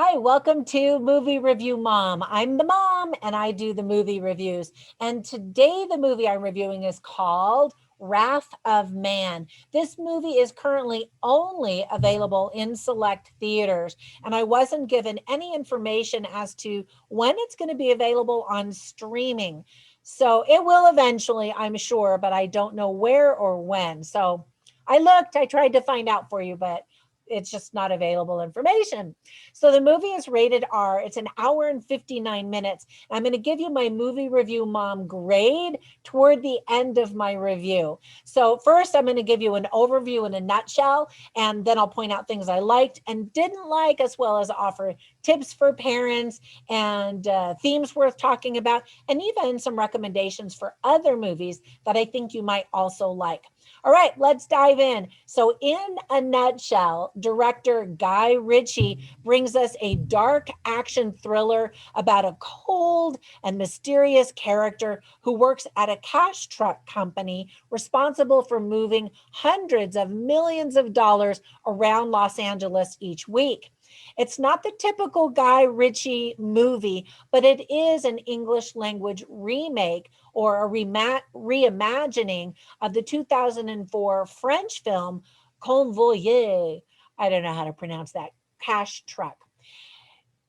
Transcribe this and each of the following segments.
Hi, welcome to Movie Review Mom. I'm the mom and I do the movie reviews. And today, the movie I'm reviewing is called Wrath of Man. This movie is currently only available in select theaters, and I wasn't given any information as to when it's going to be available on streaming. So it will eventually, I'm sure, but I don't know where or when. So I tried to find out for you, but it's just not available information. So the movie is rated R. It's an hour and 59 minutes. I'm going to give you my movie review mom grade toward the end of my review. So first, I'm going to give you an overview in a nutshell, and then I'll point out things I liked and didn't like, as well as offer tips for parents and themes worth talking about, and even some recommendations for other movies that I think you might also like. All right, let's dive in. So, in a nutshell, director Guy Ritchie brings us a dark action thriller about a cold and mysterious character who works at a cash truck company responsible for moving hundreds of millions of dollars around Los Angeles each week. It's not the typical Guy Ritchie movie, but it is an English language remake or a reimagining of the 2004 French film Convoyeur. I don't know how to pronounce that. Cash truck.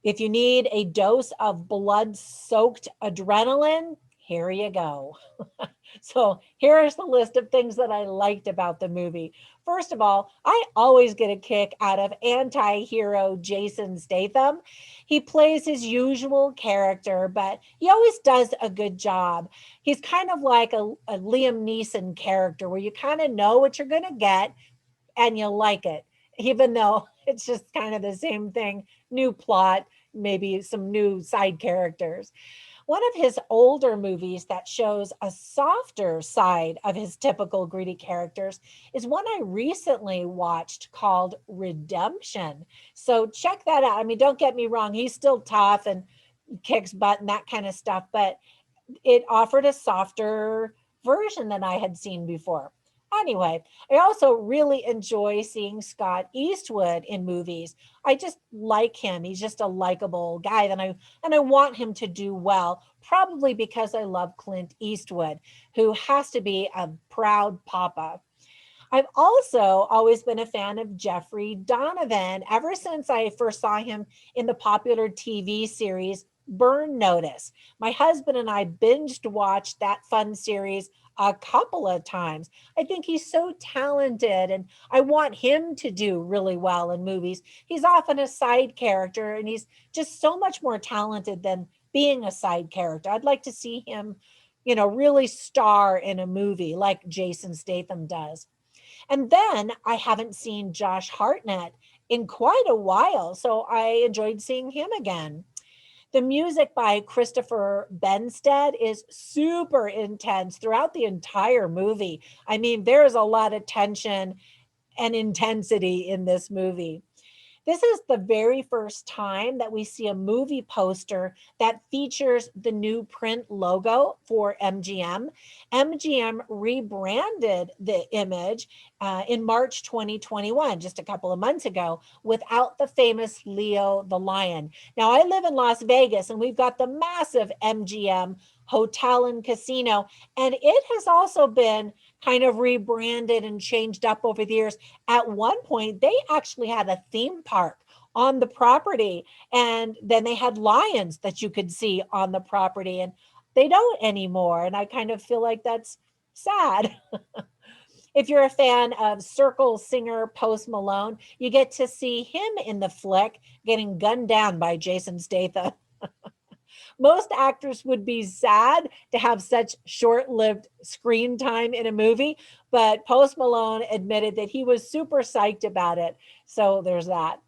If you need a dose of blood soaked adrenaline, here you go. So, here's the list of things that I liked about the movie. First of all, I always get a kick out of anti hero Jason Statham. He plays his usual character, but he always does a good job. He's kind of like a Liam Neeson character where you kind of know what you're going to get and you like it, even though it's just kind of the same thing, new plot, maybe some new side characters. One of his older movies that shows a softer side of his typical greedy characters is one I recently watched called Redemption. So check that out. I mean, don't get me wrong, he's still tough and kicks butt and that kind of stuff, but it offered a softer version than I had seen before. Anyway, I also really enjoy seeing Scott Eastwood in movies. I just like him. He's just a likable guy and I want him to do well, probably because I love Clint Eastwood, who has to be a proud papa. I've also always been a fan of Jeffrey Donovan ever since I first saw him in the popular TV series Burn Notice. My husband and I binged watched that fun series a couple of times. I think he's so talented and I want him to do really well in movies. He's often a side character and he's just so much more talented than being a side character. I'd like to see him, really star in a movie like Jason Statham does. And then I haven't seen Josh Hartnett in quite a while, so I enjoyed seeing him again. The music by Christopher Benstead is super intense throughout the entire movie. I mean, there is a lot of tension and intensity in this movie. This is the very first time that we see a movie poster that features the new print logo for MGM. MGM rebranded the image in March 2021, just a couple of months ago, without the famous Leo the lion. Now, I live in Las Vegas and we've got the massive MGM hotel and casino, and it has also been kind of rebranded and changed up over the years. At one point, they actually had a theme park on the property, and then they had lions that you could see on the property, and they don't anymore. And I kind of feel like that's sad. If you're a fan of Circle singer Post Malone, you get to see him in the flick getting gunned down by Jason Statham. Most actors would be sad to have such short lived screen time in a movie, but Post Malone admitted that he was super psyched about it. So there's that.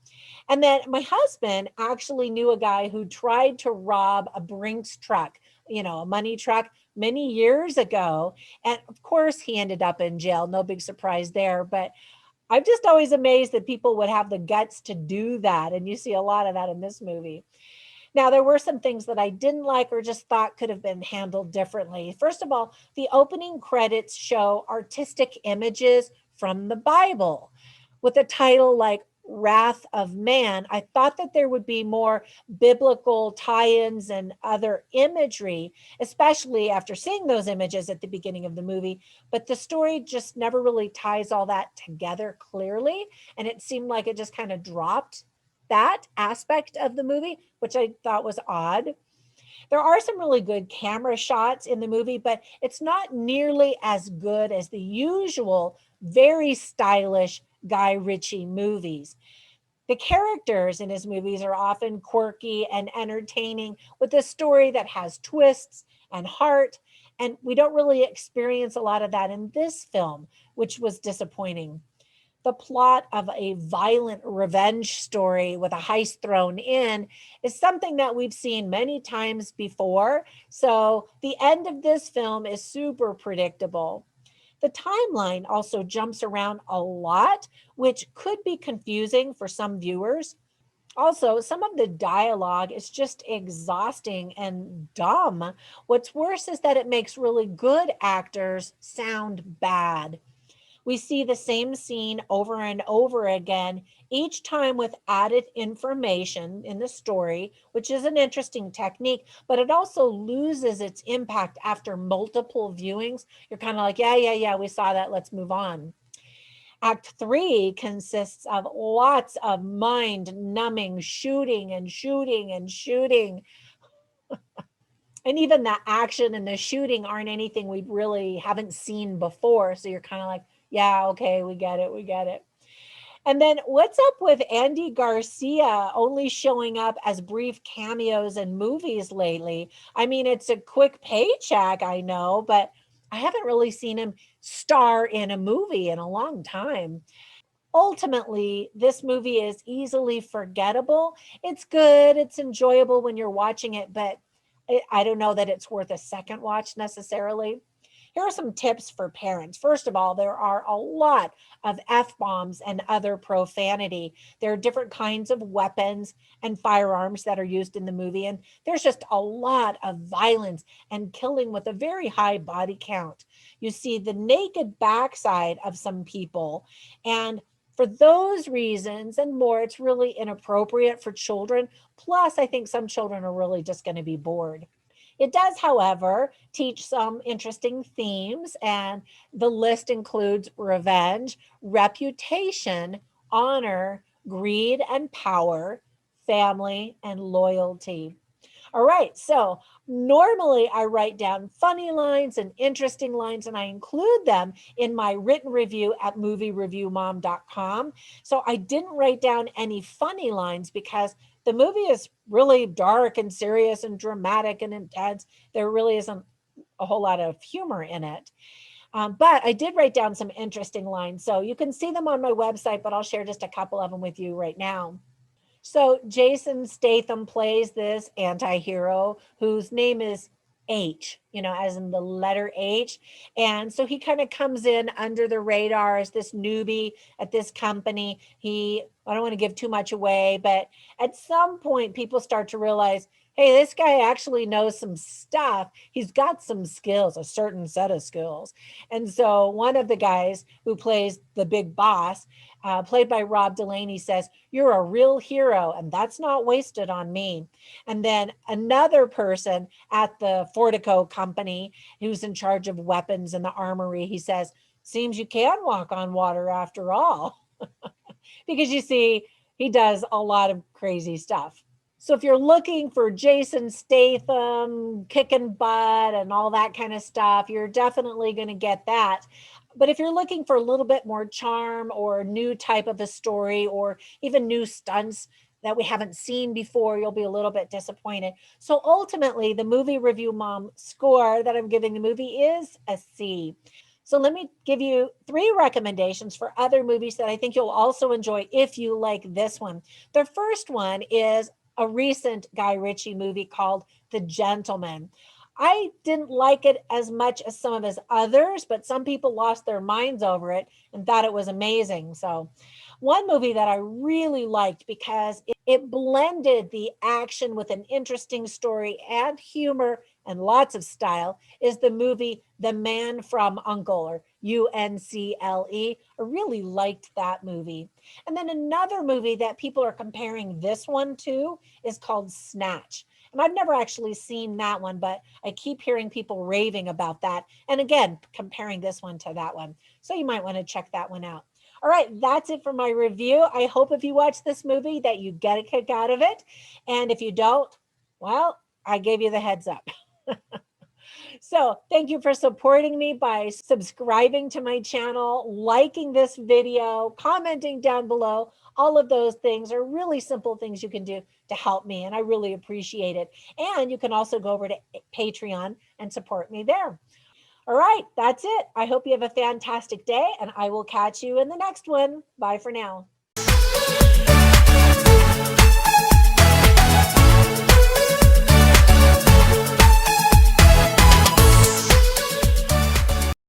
And then my husband actually knew a guy who tried to rob a Brinks truck, a money truck many years ago. And of course, he ended up in jail. No big surprise there. But I'm just always amazed that people would have the guts to do that. And you see a lot of that in this movie. Now, there were some things that I didn't like or just thought could have been handled differently. First of all, the opening credits show artistic images from the Bible with a title like Wrath of Man, I thought that there would be more biblical tie ins and other imagery, especially after seeing those images at the beginning of the movie. But the story just never really ties all that together clearly. And it seemed like it just kind of dropped that aspect of the movie, which I thought was odd. There are some really good camera shots in the movie, but it's not nearly as good as the usual, very stylish Guy Ritchie movies. The characters in his movies are often quirky and entertaining with a story that has twists and heart. And we don't really experience a lot of that in this film, which was disappointing. The plot of a violent revenge story with a heist thrown in is something that we've seen many times before. So the end of this film is super predictable. The timeline also jumps around a lot, which could be confusing for some viewers. Also, some of the dialogue is just exhausting and dumb. What's worse is that it makes really good actors sound bad. We see the same scene over and over again, each time with added information in the story, which is an interesting technique, but it also loses its impact after multiple viewings. You're kind of like, yeah, yeah, yeah, we saw that. Let's move on. Act three consists of lots of mind numbing shooting and shooting and shooting. And even the action and the shooting aren't anything we really haven't seen before. So you're kind of like, yeah, okay, we get it, we get it. And then what's up with Andy Garcia only showing up as brief cameos in movies lately? I mean, it's a quick paycheck, I know, but I haven't really seen him star in a movie in a long time. Ultimately, this movie is easily forgettable. It's good, it's enjoyable when you're watching it, but I don't know that it's worth a second watch necessarily. Here are some tips for parents. First of all, there are a lot of F bombs and other profanity. There are different kinds of weapons and firearms that are used in the movie, and there's just a lot of violence and killing with a very high body count. You see the naked backside of some people, and for those reasons and more, it's really inappropriate for children. Plus, I think some children are really just going to be bored. It does, however, teach some interesting themes, and the list includes revenge, reputation, honor, greed and power, family, and loyalty. All right. So normally I write down funny lines and interesting lines and I include them in my written review at moviereviewmom.com. So I didn't write down any funny lines because the movie is really dark and serious and dramatic and intense. There really isn't a whole lot of humor in it. But I did write down some interesting lines. So you can see them on my website, but I'll share just a couple of them with you right now. So Jason Statham plays this anti-hero whose name is H, as in the letter H. And so he kind of comes in under the radar as this newbie at this company. I don't want to give too much away, but at some point people start to realize, hey, this guy actually knows some stuff. He's got some skills, a certain set of skills. And so one of the guys who plays the big boss, played by Rob Delaney, says, "You're a real hero, and that's not wasted on me." And then another person at the Fortico company who's in charge of weapons and the armory, he says, "Seems you can walk on water after all." Because you see, he does a lot of crazy stuff. So if you're looking for Jason Statham kicking butt and all that kind of stuff, you're definitely going to get that. But if you're looking for a little bit more charm or a new type of a story or even new stunts that we haven't seen before, you'll be a little bit disappointed. So ultimately, the movie review mom score that I'm giving the movie is a C. So let me give you three recommendations for other movies that I think you'll also enjoy if you like this one. The first one is a recent Guy Ritchie movie called The Gentleman. I didn't like it as much as some of his others, but some people lost their minds over it and thought it was amazing. So, one movie that I really liked because It blended the action with an interesting story and humor and lots of style, is the movie The Man from Uncle, or UNCLE. I really liked that movie. And then another movie that people are comparing this one to is called Snatch. And I've never actually seen that one, but I keep hearing people raving about that. And again, comparing this one to that one. So you might want to check that one out. All right, that's it for my review. I hope if you watch this movie that you get a kick out of it. And if you don't, well, I gave you the heads up. So thank you for supporting me by subscribing to my channel, liking this video, commenting down below. All of those things are really simple things you can do to help me, and I really appreciate it. And you can also go over to Patreon and support me there. All right, that's it. I hope you have a fantastic day, and I will catch you in the next one. Bye for now.